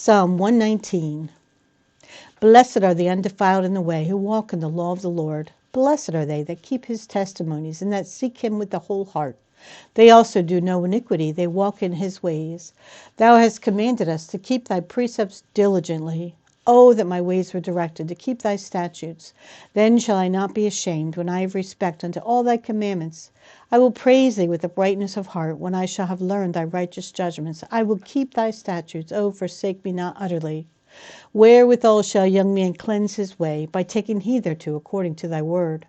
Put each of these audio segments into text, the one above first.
Psalm 119. Blessed are the undefiled in the way, who walk in the law of the Lord. Blessed are they that keep his testimonies, and that seek him with the whole heart. They also do no iniquity, they walk in his ways. Thou hast commanded us to keep thy precepts diligently. Oh, that my ways were directed to keep thy statutes. Then shall I not be ashamed, when I have respect unto all thy commandments. I will praise thee with a brightness of heart, when I shall have learned thy righteous judgments. I will keep thy statutes. Oh, forsake me not utterly. Wherewithal shall a young man cleanse his way? By taking heed thereto according to thy word.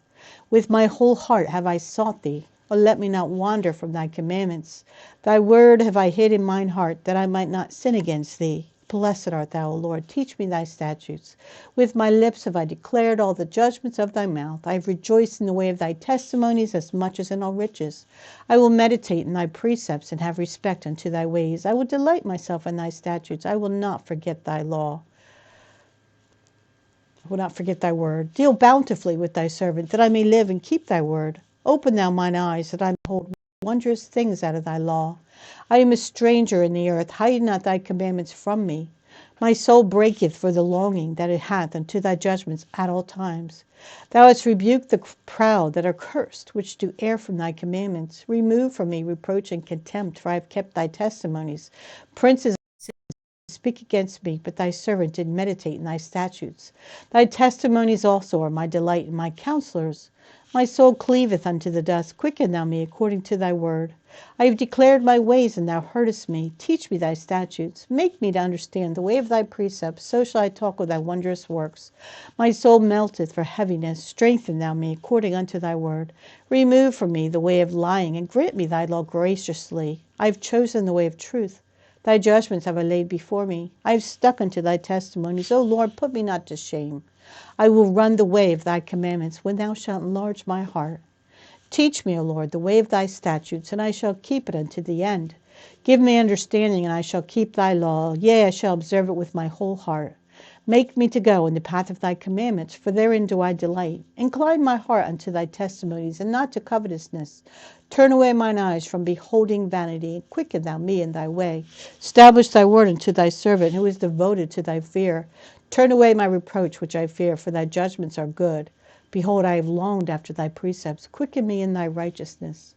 With my whole heart have I sought thee. O let me not wander from thy commandments. Thy word have I hid in mine heart, that I might not sin against thee. Blessed art thou, O Lord. Teach me thy statutes. With my lips have I declared all the judgments of thy mouth. I have rejoiced in the way of thy testimonies as much as in all riches. I will meditate in thy precepts, and have respect unto thy ways. I will delight myself in thy statutes. I will not forget thy law. I will not forget thy word. Deal bountifully with thy servant, that I may live and keep thy word. Open thou mine eyes, that I may behold wondrous things out of thy law. I am a stranger in the earth. Hide not thy commandments from me. My soul breaketh for the longing that it hath unto thy judgments at all times. Thou hast rebuked the proud that are cursed, which do err from thy commandments. Remove from me reproach and contempt, for I have kept thy testimonies. Princes speak against me, but thy servant did meditate in thy statutes. Thy testimonies also are my delight, and my counselors. My soul cleaveth unto the dust. Quicken thou me according to thy word. I have declared my ways, and thou heardest me. Teach me thy statutes. Make me to understand the way of thy precepts. So shall I talk of thy wondrous works. My soul melteth for heaviness. Strengthen thou me according unto thy word. Remove from me the way of lying, and grant me thy law graciously. I have chosen the way of truth. Thy judgments have I laid before me. I have stuck unto thy testimonies. O Lord, put me not to shame. I will run the way of thy commandments, when thou shalt enlarge my heart. Teach me, O Lord, the way of thy statutes, and I shall keep it unto the end. Give me understanding, and I shall keep thy law. Yea, I shall observe it with my whole heart. Make me to go in the path of thy commandments, for therein do I delight. Incline my heart unto thy testimonies, and not to covetousness. Turn away mine eyes from beholding vanity, and quicken thou me in thy way. Establish thy word unto thy servant, who is devoted to thy fear. Turn away my reproach which I fear, for thy judgments are good. Behold, I have longed after thy precepts. Quicken me in thy righteousness.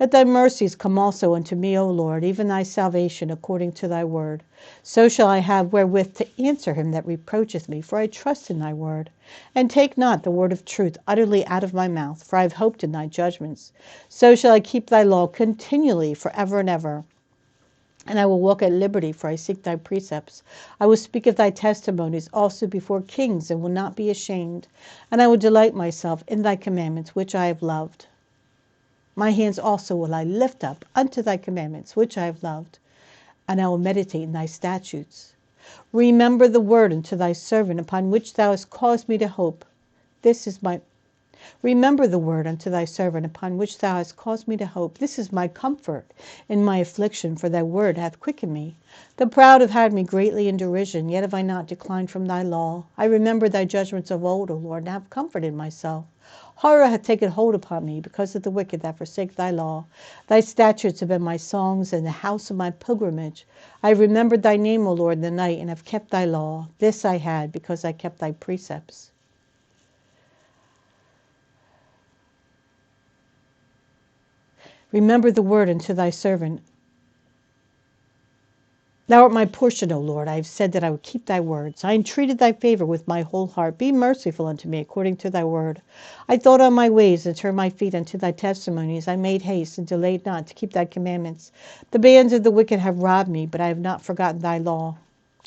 Let thy mercies come also unto me, O Lord, even thy salvation according to thy word. So shall I have wherewith to answer him that reproacheth me, for I trust in thy word. And take not the word of truth utterly out of my mouth, for I have hoped in thy judgments. So shall I keep thy law continually for ever and ever. And I will walk at liberty, for I seek thy precepts. I will speak of thy testimonies also before kings, and will not be ashamed. And I will delight myself in thy commandments, which I have loved. My hands also will I lift up unto thy commandments, which I have loved, and I will meditate in thy statutes. Remember the word unto thy servant, upon which thou hast caused me to hope. Remember the word unto thy servant, upon which thou hast caused me to hope. This is my comfort in my affliction, for thy word hath quickened me. The proud have had me greatly in derision, yet have I not declined from thy law. I remember thy judgments of old, O Lord, and have comfort in myself. Horror hath taken hold upon me, because of the wicked that forsake thy law. Thy statutes have been my songs, and the house of my pilgrimage. I have remembered thy name, O Lord, in the night, and have kept thy law. This I had, because I kept thy precepts. Remember the word unto thy servant. Thou art my portion, O Lord. I have said that I would keep thy words. I entreated thy favor with my whole heart. Be merciful unto me according to thy word. I thought on my ways, and turned my feet unto thy testimonies. I made haste, and delayed not to keep thy commandments. The bands of the wicked have robbed me, but I have not forgotten thy law.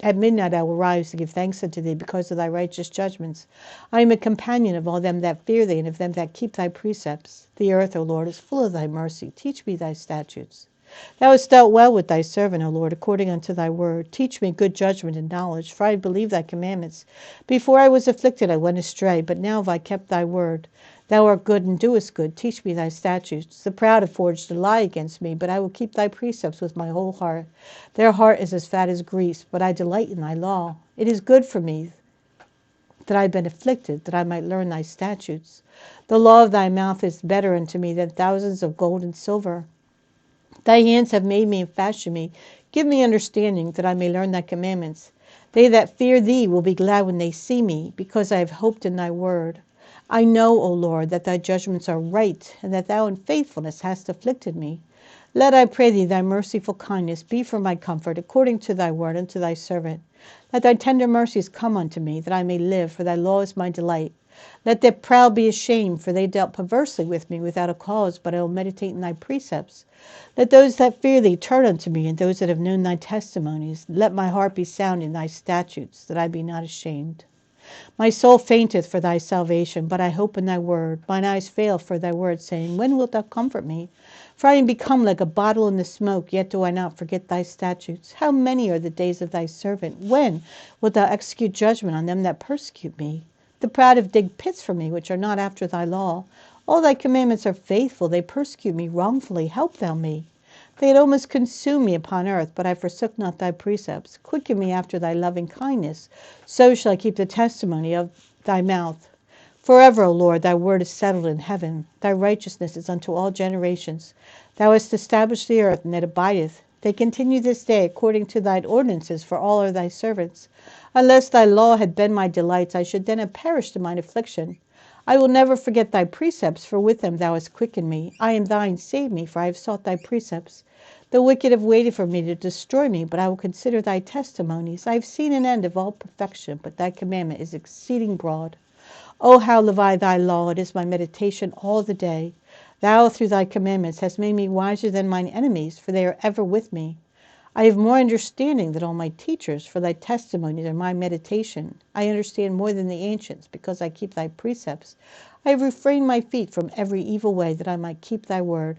At midnight I will rise to give thanks unto thee because of thy righteous judgments. I am a companion of all them that fear thee, and of them that keep thy precepts. The earth, O Lord, is full of thy mercy. Teach me thy statutes. Thou hast dealt well with thy servant, O Lord, according unto thy word. Teach me good judgment and knowledge, for I believe thy commandments. Before I was afflicted I went astray, but now have I kept thy word. Thou art good and doest good. Teach me thy statutes. The proud have forged a lie against me, but I will keep thy precepts with my whole heart. Their heart is as fat as grease, but I delight in thy law. It is good for me that I have been afflicted, that I might learn thy statutes. The law of thy mouth is better unto me than thousands of gold and silver. Thy hands have made me and fashioned me. Give me understanding, that I may learn thy commandments. They that fear thee will be glad when they see me, because I have hoped in thy word. I know, O Lord, that thy judgments are right, and that thou in faithfulness hast afflicted me. Let, I pray thee, thy merciful kindness be for my comfort, according to thy word unto thy servant. Let thy tender mercies come unto me, that I may live, for thy law is my delight. Let the proud be ashamed, for they dealt perversely with me without a cause, but I will meditate in thy precepts. Let those that fear thee turn unto me, and those that have known thy testimonies. Let my heart be sound in thy statutes, that I be not ashamed. My soul fainteth for thy salvation, but I hope in thy word. Mine eyes fail for thy word, saying, when wilt thou comfort me? For I am become like a bottle in the smoke, yet do I not forget thy statutes. How many are the days of thy servant? When wilt thou execute judgment on them that persecute me? The proud have digged pits for me, which are not after thy law. All thy commandments are faithful. They persecute me wrongfully. Help thou me. They had almost consumed me upon earth, but I forsook not thy precepts. Quicken me after thy loving kindness. So shall I keep the testimony of thy mouth. Forever, O Lord, thy word is settled in heaven. Thy righteousness is unto all generations. Thou hast established the earth, and it abideth. They continue this day according to thine ordinances, for all are thy servants. Unless thy law had been my delights, I should then have perished in mine affliction. I will never forget thy precepts, for with them thou hast quickened me. I am thine, save me, for I have sought thy precepts. The wicked have waited for me to destroy me, but I will consider thy testimonies. I have seen an end of all perfection, but thy commandment is exceeding broad. O how love I thy law! It is my meditation all the day. Thou through thy commandments hast made me wiser than mine enemies, for they are ever with me. I have more understanding than all my teachers, for thy testimonies are my meditation. I understand more than the ancients, because I keep thy precepts. I have refrained my feet from every evil way, that I might keep thy word.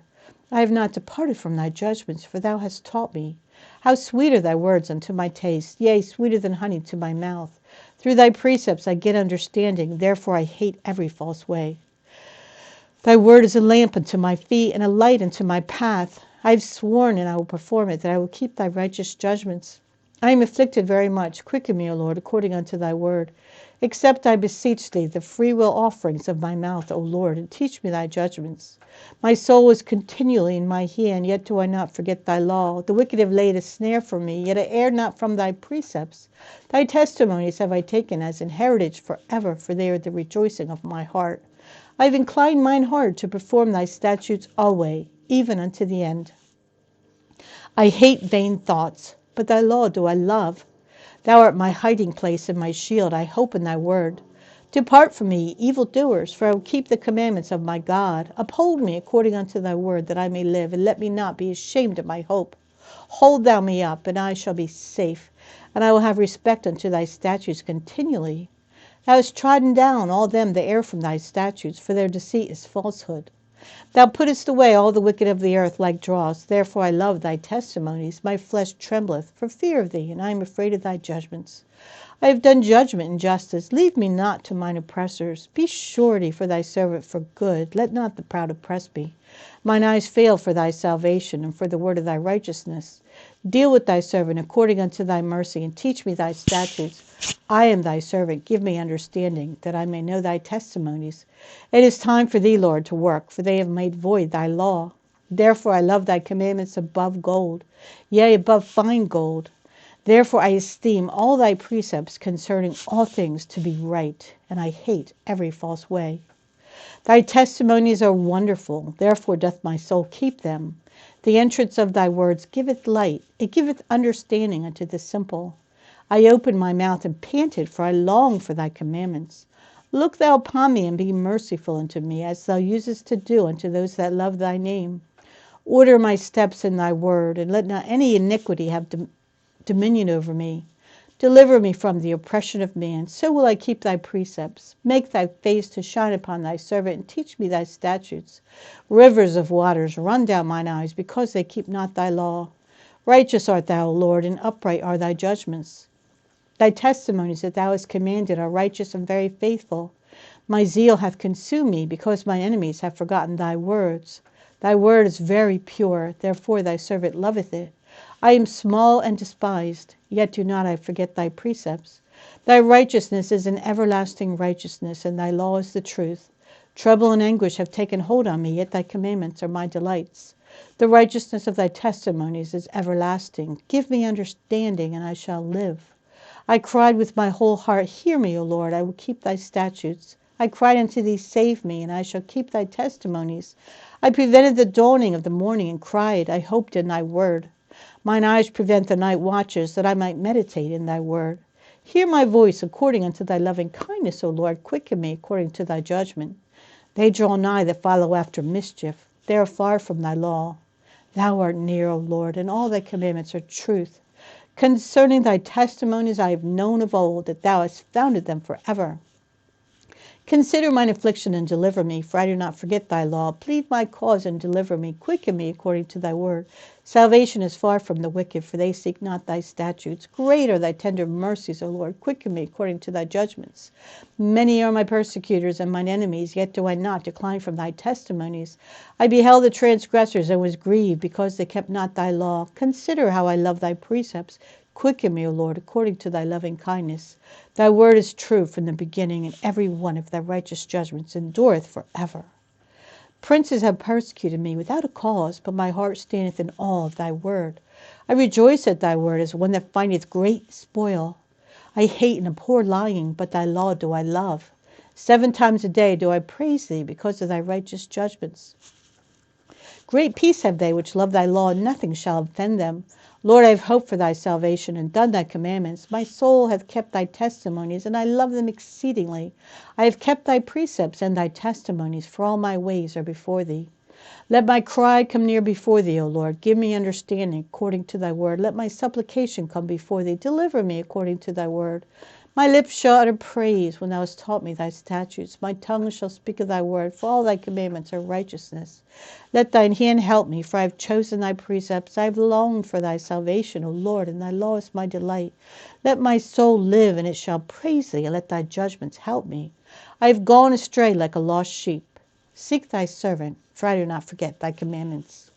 I have not departed from thy judgments, for thou hast taught me. How sweet are thy words unto my taste, yea, sweeter than honey to my mouth. Through thy precepts I get understanding, therefore I hate every false way. Thy word is a lamp unto my feet, and a light unto my path. I have sworn, and I will perform it, that I will keep thy righteous judgments. I am afflicted very much. Quicken me, O Lord, according unto thy word. Accept, I beseech thee, the freewill offerings of my mouth, O Lord, and teach me thy judgments. My soul is continually in my hand, yet do I not forget thy law. The wicked have laid a snare for me, yet I err not from thy precepts. Thy testimonies have I taken as an heritage forever, for they are the rejoicing of my heart. I have inclined mine heart to perform thy statutes alway, even unto the end. I hate vain thoughts, but thy law do I love. Thou art my hiding place and my shield. I hope in thy word. Depart from me, evildoers, for I will keep the commandments of my God. Uphold me according unto thy word, that I may live, and let me not be ashamed of my hope. Hold thou me up, and I shall be safe, and I will have respect unto thy statutes continually. Thou hast trodden down all them that err from thy statutes, for their deceit is falsehood. Thou puttest away all the wicked of the earth like dross. Therefore I love thy testimonies. My flesh trembleth for fear of thee, and I am afraid of thy judgments. I have done judgment and justice. Leave me not to mine oppressors. Be surety for thy servant for good. Let not the proud oppress me. Mine eyes fail for thy salvation, and for the word of thy righteousness. Deal with thy servant according unto thy mercy, and teach me thy statutes. I am thy servant. Give me understanding, that I may know thy testimonies. It is time for thee, Lord, to work, for they have made void thy law. Therefore I love thy commandments above gold, yea, above fine gold. Therefore I esteem all thy precepts concerning all things to be right, and I hate every false way. Thy testimonies are wonderful, therefore doth my soul keep them. The entrance of thy words giveth light, it giveth understanding unto the simple. I opened my mouth and panted, for I long for thy commandments. Look thou upon me, and be merciful unto me, as thou usest to do unto those that love thy name. Order my steps in thy word, and let not any iniquity have dominion over me. Deliver me from the oppression of man, so will I keep thy precepts. Make thy face to shine upon thy servant, and teach me thy statutes. Rivers of waters run down mine eyes, because they keep not thy law. Righteous art thou, O Lord, and upright are thy judgments. Thy testimonies that thou hast commanded are righteous and very faithful. My zeal hath consumed me, because mine enemies have forgotten thy words. Thy word is very pure, therefore thy servant loveth it. I am small and despised, yet do not I forget thy precepts. Thy righteousness is an everlasting righteousness, and thy law is the truth. Trouble and anguish have taken hold on me, yet thy commandments are my delights. The righteousness of thy testimonies is everlasting. Give me understanding, and I shall live. I cried with my whole heart, hear me, O Lord, I will keep thy statutes. I cried unto thee, save me, and I shall keep thy testimonies. I prevented the dawning of the morning and cried, I hoped in thy word. Mine eyes prevent the night watches, that I might meditate in thy word. Hear my voice according unto thy loving kindness, O Lord, quicken me according to thy judgment. They draw nigh that follow after mischief, they are far from thy law. Thou art near, O Lord, and all thy commandments are truth. Concerning thy testimonies I have known of old, that thou hast founded them forever. Consider mine affliction and deliver me, for I do not forget thy law. Plead my cause and deliver me. Quicken me according to thy word. Salvation is far from the wicked, for they seek not thy statutes. Great are thy tender mercies, O Lord. Quicken me according to thy judgments. Many are my persecutors and mine enemies, yet do I not decline from thy testimonies. I beheld the transgressors and was grieved, because they kept not thy law. Consider how I love thy precepts. Quicken me, O Lord, according to thy loving kindness. Thy word is true from the beginning, and every one of thy righteous judgments endureth forever. Princes have persecuted me without a cause, but my heart standeth in awe of thy word. I rejoice at thy word as one that findeth great spoil. I hate and abhor lying, but thy law do I love. 7 times a day do I praise thee because of thy righteous judgments. Great peace have they which love thy law, and nothing shall offend them. Lord, I have hoped for thy salvation, and done thy commandments. My soul hath kept thy testimonies, and I love them exceedingly. I have kept thy precepts and thy testimonies, for all my ways are before thee. Let my cry come near before thee, O Lord. Give me understanding according to thy word. Let my supplication come before thee. Deliver me according to thy word. My lips shall utter praise when thou hast taught me thy statutes. My tongue shall speak of thy word, for all thy commandments are righteousness. Let thine hand help me, for I have chosen thy precepts. I have longed for thy salvation, O Lord, and thy law is my delight. Let my soul live, and it shall praise thee, and let thy judgments help me. I have gone astray like a lost sheep. Seek thy servant, for I do not forget thy commandments.